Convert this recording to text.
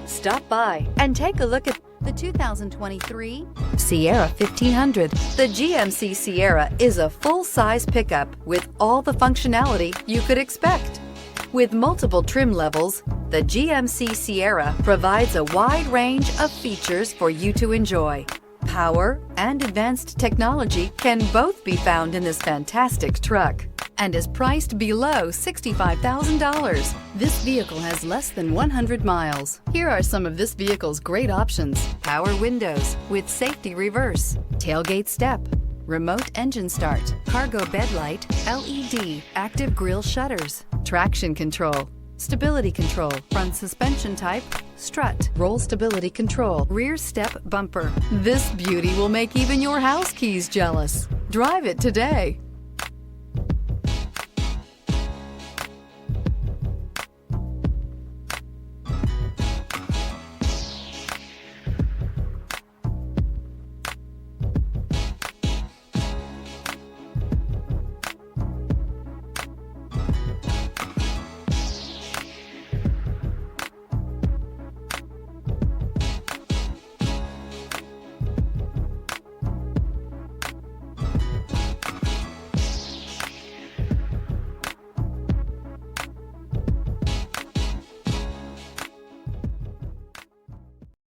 Stop by and take a look at the 2023 Sierra 1500. The GMC Sierra is a full-size pickup with all the functionality you could expect. With multiple trim levels, the GMC Sierra provides a wide range of features for you to enjoy. Power and advanced technology can both be found in this fantastic truck and is priced below $65,000. This vehicle has less than 100 miles. Here are some of this vehicle's great options: power windows with safety reverse, tailgate step, remote engine start, cargo bed light, LED, active grille shutters, traction control, stability control, front suspension type, strut, roll stability control, rear step bumper. This beauty will make even your house keys jealous. Drive it today.